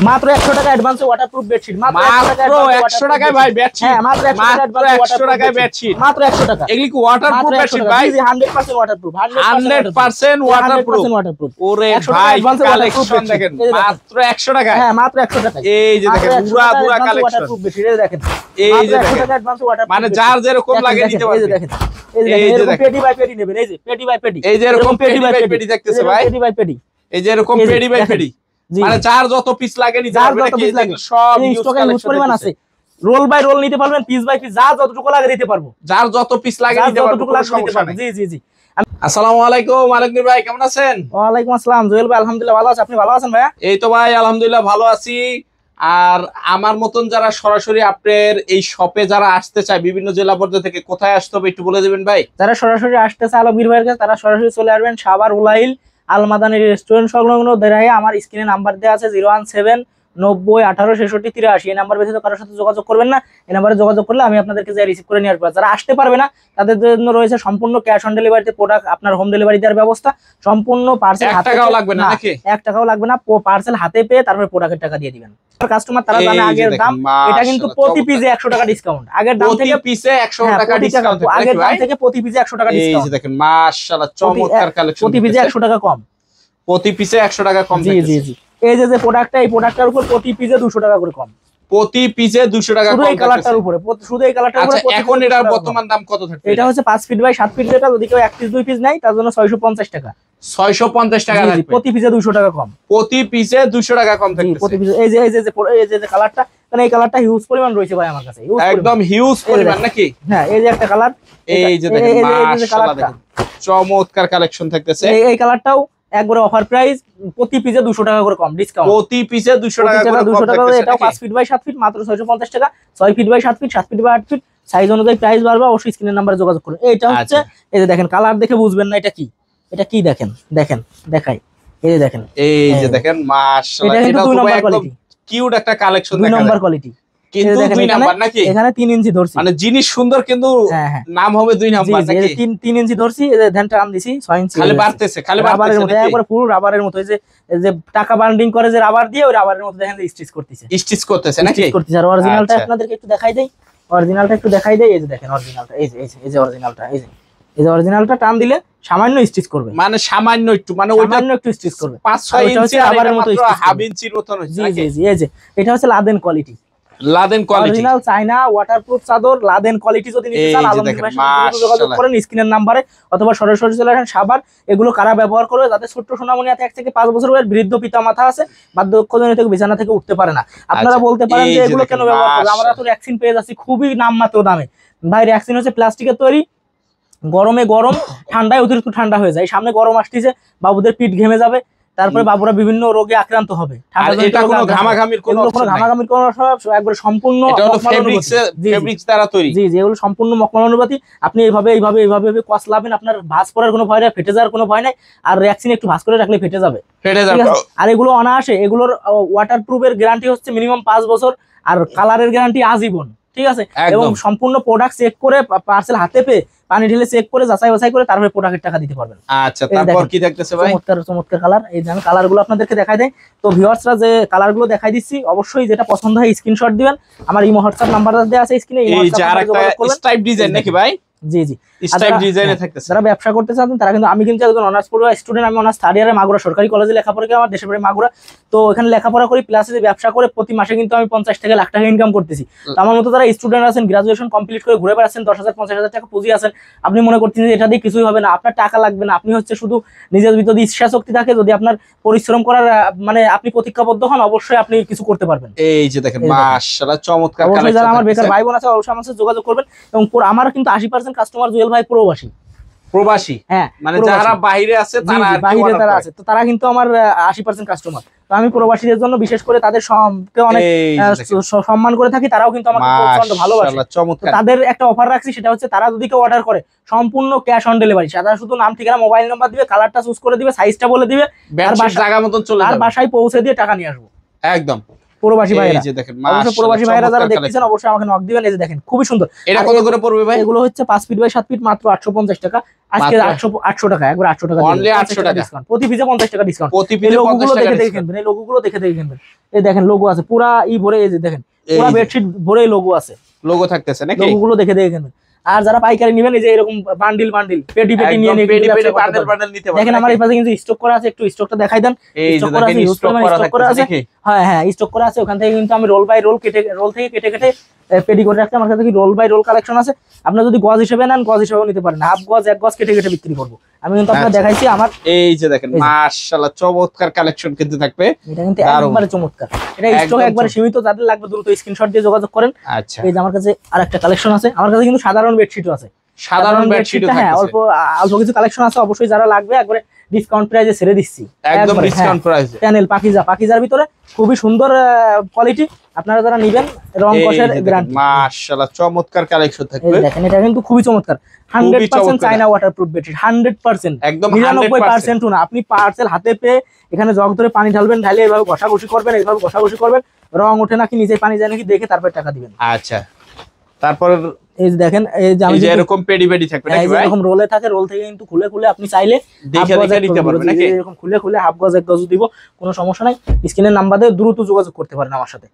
মাত্র 100 টাকা অ্যাডভান্সে waterproof bedsheet, মাত্র 100 টাকায় ভাই বেডশিট। হ্যাঁ মাত্র 100 টাকায় বেডশিট, মাত্র 100 টাকা। এগুলি কি ওয়াটারপ্রুফ বেডশিট ভাই? জি 100% ওয়াটারপ্রুফ, 100% ওয়াটারপ্রুফ। ওরে ভাই কালেকশন দেখেন মাত্র 100 টাকা। হ্যাঁ মাত্র 100 টাকা। এই যে দেখেন পুরো কালেকশন ওয়াটারপ্রুফ বেডশিট, এই দেখেন এই যে 100 দেখেন টাকা অ্যাডভান্সে ওয়াটারপ্রুফ, মানে যার যেরকম লাগে নিতে পারবে। এই যে দেখেন, এই যে পেডি বাই পেডি নেবেন, এই যে পেডি বাই পেডি, এই যে এরকম পেডি বাই পেডি দেখতেছে ভাই, পেডি বাই পেডি, এই যে এরকম পেডি বাই পেডি, মানে যার যত পিস লাগে নিতে পারবে। সব স্টকে ইউজ পরিমাণ আছে, রোল বাই রোল নিতে পারবেন, পিস বাই পিস, যা যতটুকু লাগে দিতে পারবো, যার যত পিস লাগে নিতে পারবো, কোনো সমস্যা নেই। জি জি জি। আসসালামু আলাইকুম আলাইকুম ভাই, কেমন আছেন? ওয়ালাইকুম আসসালাম জুয়েল ভাই, আলহামদুলিল্লাহ ভালো আছি, আপনি ভালো আছেন ভাইয়া? এই তো ভাই আলহামদুলিল্লাহ ভালো আছি। আর আমার মতন যারা সরাসরি আপনার এই শপে যারা আসতে চায় বিভিন্ন জেলা পর্যায় থেকে, কোথায় আসতে হবে একটু বলে দিবেন ভাই। যারা সরাসরি আসতে চায় আলমগীর ভাইয়ের কাছে, তারা সরাসরি চলে আসবেন সাভার উলাইল আলমাদানি রেস্টুরেন্ট সংলগ্ন দেরাইয়া। আমার স্ক্রিনে নাম্বার দেওয়া আছে 017 90 18 66 83। এই নাম্বার ব্যতীত কারোর সাথে যোগাযোগ করবেন না, এই নাম্বারে যোগাযোগ করলে আমি আপনাদেরকে যে রিসিভ করে নিয়ে আসবো। যারা আসতে পারবে না তাদের জন্য রয়েছে সম্পূর্ণ ক্যাশ অন ডেলিভারিতে প্রোডাক্ট আপনার হোম ডেলিভারি দেওয়ার ব্যবস্থা। সম্পূর্ণ পার্সেল 1 টাকাও লাগবে না নাকি? 1 টাকাও লাগবে না, পার্সেল হাতে পেয়ে তারপরে প্রোডাক্টের টাকা দিয়ে দিবেন। কাস্টমার তারা জানে আগের দাম, এটা কিন্তু প্রতি পিসে 100 টাকা ডিসকাউন্ট, আগের দাম থেকে প্রতি পিসে 100 টাকা ডিসকাউন্ট, আগের দাম থেকে প্রতি পিসে 100 টাকা ডিসকাউন্ট। এই যে দেখেন মাশাআল্লাহ চমৎকার কালেকশন, প্রতি পিসে 100 টাকা কম, প্রতি পিসে 100 টাকা কম। জি জি জি। এই যে প্রোডাক্টটা, এই প্রোডাক্টটার উপর প্রতি পিসে 200 টাকা করে কম, প্রতি পিসে 200 টাকা কম। শুধু এই কালারটার উপরে, শুধু এই কালারটার উপরে। আচ্ছা এখন এটার বর্তমান দাম কত থাকবে? এটা হচ্ছে 5 ফিট বাই 7 ফিট, যেটা যদি কেউ 1 পিস 2 পিস নেয় তার জন্য 650 টাকা। 650 টাকা থাকবে, প্রতি পিসে 200 টাকা কম, প্রতি পিসে 200 টাকা কম থাকবে প্রতি পিসে। এই যে কালারটা, মানে এই কালারটা হিউজ পরিমাণ রয়েছে ভাই আমার কাছে, একদম হিউজ পরিমাণ নাকি? হ্যাঁ এই যে একটা কালার, এই যে দেখেন মাশাআল্লাহ দেখেন চমৎকার কালেকশন থাকতেছে। এই কালারটাও একবারে অফার প্রাইস, প্রতি পিসে 200 টাকা করে কম ডিসকাউন্ট, প্রতি পিসে 200 টাকা করে 200 টাকা। এটাও 5 ফিট বাই 7 ফিট মাত্র 650 টাকা, 6 feet by 7 feet, 7 feet by 8 feet, size অনুযায়ী প্রাইস বাড়বে। অবশ্যই স্ক্রিনের নাম্বারে যোগাযোগ করুন। এটা হচ্ছে এই যে দেখেন, কালার দেখে বুঝবেন না এটা কি, এটা কি দেখেন, দেখেন দেখাই, এই যে দেখেন, এই যে দেখেন মাশাআল্লাহ, এটা তো একদম কিউট একটা কালেকশন, 2 নাম্বার কোয়ালিটি। কিন্তু 2 নাম্বার নাকি? এখানে 3 ইঞ্চি ধরছি, মানে জিনিস সুন্দর কিন্তু নাম হবে 2 নাম্বার নাকি? 3 ইঞ্চি ধরছি, এই যে ধ্যানটা টান দিছি 6 ইঞ্চি, খালি বাড়তেছে, খালি বাড়তেছে নাকি? একবার পুরো রাবারের মতো, এই যে টাকা বান্ডিং করে যে রাবার দিয়ে, ওই রাবারের মতো দেখেন স্টিচ করতেছে, স্টিচ করতেছে নাকি? স্টিচ করতেছে। আর অরিজিনালটা আপনাদেরকে একটু দেখাই দেই, অরিজিনালটা একটু দেখাই দেই। এই যে দেখেন অরিজিনালটা, এই যে অরিজিনালটা, এই যে অরিজিনালটা টান দিলে সামান্য স্টিচ করবে, মানে সামান্য একটু, মানে ওইটা একটু স্টিচ করবে 5-6 ইঞ্চি রাবারের মতো, হাফ ইঞ্চির মতো হচ্ছে। জি জি জি। এই যে এটা হচ্ছে Laden quality, Laden quality, original China waterproof চাদর লাদেন কোয়ালিটি। যদি নিতে চান আলমগীর ভাইয়ের সাথে যোগাযোগ করেন স্ক্রিনের নাম্বারে, অথবা সরাসরি চলে আসেন সাভার। এগুলো কারা ব্যবহার করবে? যাদের ছোট্ট সোনামণি আছে, 1 থেকে 5 বছর বয়সের বৃদ্ধ পিতা মাতা আছে, বার্ধক্যজনিত থেকে বিছানা থেকে উঠতে পারে না। আপনারা বলতে পারেন যে এগুলো কেন ব্যবহার করবে? আমরা তো রেক্সিন পেয়ে যাচ্ছি খুবই নামমাত্র দামে। ভাই রেক্সিন হচ্ছে প্লাস্টিকের তৈরি, গরমে গরম, ঠান্ডায় অতিরিক্ত ঠান্ডা হয়ে যায়। সামনে গরম আসতেছে, বাবুদের পিঠ ঘেমে যাবে, তারপরে বাবুরা বিভিন্ন রোগে আক্রান্ত হবে। এটা কোনো ঘামাঘামির কোনো একবারে সম্পূর্ণ ফেব্রিক্স দ্বারা তৈরি। জি জি, এগুলো সম্পূর্ণ মখমল অনুপাতি। আপনি এইভাবে কসলাবেন, আপনার ভাঁজ করার কোনো ভয় নাই, ফেটে যাওয়ার কোনো ভয় নাই। আর রেক্সিন একটু ভাঁজ করে রাখলে ফেটে যাবে। আর এগুলো অনায়াসে, এগুলোর ওয়াটারপ্রুফের গ্যারান্টি হচ্ছে মিনিমাম 5 বছর, আর কালারের গ্যারান্টি আজীবন, ঠিক আছে? এবং সম্পূর্ণ প্রোডাক্ট চেক করে, পার্সেল হাতে পেয়ে পানি ঢেলে চেক করে যাচাই বাছাই করে তারপরে প্রোডাক্টের টাকা দিতে পারবেন। আচ্ছা তারপর কি দেখতেছে ভাই? চমৎকার কালার। এই যে আমি কালারগুলো আপনাদেরকে দেখাই দেই। তো ভিউয়ার্সরা যে কালারগুলো দেখাই দিচ্ছি, অবশ্যই যেটা পছন্দ হয় স্ক্রিনশট দিবেন। আমার ইমো হোয়াটসঅ্যাপ নাম্বার দেওয়া আছে স্ক্রিনে। এই যে আরেকটা স্টাইপ ডিজাইন নাকি ভাই? জি জি, স্টাইপ ডিজাইনে থাকতেছে। যারা ব্যবসা করতে চান তারা কিন্তু, আমি কিন্তু একজন অনার্স পড়ুয়া স্টুডেন্ট, আমি অনার্স 3rd ইয়ারে মাগুরা সরকারি কলেজে লেখাপড়া করি, আমার দেশের বাড়ি মাগুরা। তো এখানে লেখাপড়া করি, প্লাস ব্যবসা করে প্রতি মাসে কিন্তু আমি 50 থেকে লাখ টাকা ইনকাম করতেছি। তো আমার মতো যারা স্টুডেন্ট আছেন, গ্রাজুয়েশন কমপ্লিট করে ঘুরে বেড়াচ্ছেন, 10,000 50,000 টাকা পুঁজি আছেন, আপনি মনে করছেন যে এটা দিয়ে কিছুই হবে না, আপনার টাকা লাগবে না, আপনি হচ্ছে শুধু নিজের ভিতরে ইচ্ছা শক্তি থাকে, যদি আপনার পরিশ্রম করার মানে আপনি প্রতিজ্ঞাবদ্ধ হন, অবশ্যই আপনি কিছু করতে পারবেন। এই যে দেখেন মাশাআল্লাহ চমৎকার কালেকশন। যারা আমার বেকার ভাই বোন আছে অবশ্যই আমার সাথে যোগাযোগ করবেন। এবং আমার কিন্তু 80% কাস্টমার জুয়েল ভাই প্রবাসী। হ্যাঁ, মানে যারা বাইরে আছে, তারা আছে, তো তারা কিন্তু আমার 80% কাস্টমার। তো আমি প্রবাসীদের জন্য বিশেষ করে তাদের অনেক সম্মান করে থাকি, তারাও কিন্তু আমাকে প্রচন্ড ভালোবাসে। তাদের একটা অফার রাখছি, সেটা হচ্ছে তারা যদি কেউ অর্ডার করে সম্পূর্ণ ক্যাশ অন ডেলিভারি। তারা শুধু নাম, ঠিকানা, মোবাইল নাম্বার দিবে, কালারটা চুজ করে দিবে, সাইজটা বলে দিবে, আর বাসায় পৌঁছে দিয়ে টাকা নিয়ে আসবো একদম। প্রবাসী ভাইরা, অবশ্যই প্রবাসী ভাইরা যারা দেখতেছেন অবশ্যই আমাকে নক দিবেন। এই যে দেখেন খুবই সুন্দর। এটা কত করে পড়বে ভাই? এগুলো হচ্ছে 5 ফিট বাই 7 ফিট মাত্র 850 টাকা। আজকে 800 টাকা, একবার 800 টাকা, অনলি 800 টাকা ডিসকাউন্ট, প্রতি পিসে 50 টাকা ডিসকাউন্ট। প্রতি পিসে 50 টাকা দেখে কিনবেন, এই লোগোগুলো দেখে কিনবেন। এই দেখেন লোগো আছে পুরা ভরে, এই যে দেখেন পুরা বেডশিট ভরে লোগো আছে, লোগো থাকতেছে নাকি? লোগো গুলো দেখে দেখেন। আর যারা পাইকারি নেবেন এই যে এরকম বান্ডিল পেটি নিয়ে নিতে দেখেন আমার এই পাশে কিন্তু স্টক করা আছে, একটু স্টকটা দেখাই দেন। স্টক করা আছে, হ্যাঁ হ্যাঁ স্টক করা আছে। ওখান থেকে কিন্তু আমি রোল বাই রোল রোল থেকে কেটে পেডি করে রাখতে, আমার কাছে কি রোল বাই রোল কালেকশন আছে। আপনারা যদি গজ হিসেবে নেন গজ হিসেবেও নিতে পারেন, হাফ গজ 1 গজ কেটে বিক্রি করবো আমি, কিন্তু আপনারা দেখাইছি আমার। এই যে দেখেন মাশাআল্লাহ চমৎকার কালেকশন কিন্তু থাকবে, এটা কিন্তু একবারে চমৎকার। এটা স্টক একবারে সীমিত, যাদের লাগবে দ্রুত স্ক্রিনশট দিয়ে যোগাযোগ করেন। আচ্ছা এই যে আমার কাছে আরেকটা কালেকশন আছে, আমার কাছে কিন্তু সাধারণ বেডশিটও আছে, সাধারণ বেডশিটও থাকছে। হ্যাঁ অল্প কিছু কালেকশন আছে, অবশ্যই যারা লাগবে একবারে ডিসকাউন্ট প্রাইসে ছেড়ে দিচ্ছি, একদম ডিসকাউন্ট প্রাইসে। প্যানেল পাকিজার ভিতরে খুবই সুন্দর কোয়ালিটি, আপনারা যারা নেবেন রং কষের গ্যারান্টি। মাশাআল্লাহ চমৎকার কালেকশন থাকবে, দেখেন এটা কিন্তু খুবই চমৎকার, 100% চায়না ওয়াটারপ্রুফ বেডশিট, 100% একদম 99% না। আপনি পার্সেল হাতে পেয়ে এখানে জগ ধরে পানি ঢালবেন, ঢালে এভাবে ঘষাঘষি করবেন, এইভাবে ঘষাঘষি করবেন, রং ওঠে নাকি নিচে পানি যায় নাকি দেখে তারপর টাকা দিবেন। আচ্ছা তারপর এই যে দেখেন এই যে আমি এরকম পেডি থাকবে নাকি ভাই? এরকম রোলে থাকে, রোল থেকে কিন্তু খুলে আপনি চাইলে দেখে নিতে পারবেন নাকি? এরকম খুলে হাফ গজ 1 গজ দিব, কোনো সমস্যা নাই। স্ক্রিনের নাম্বার দিয়ে দ্রুত যোগাযোগ করতে পারেন আমার সাথে।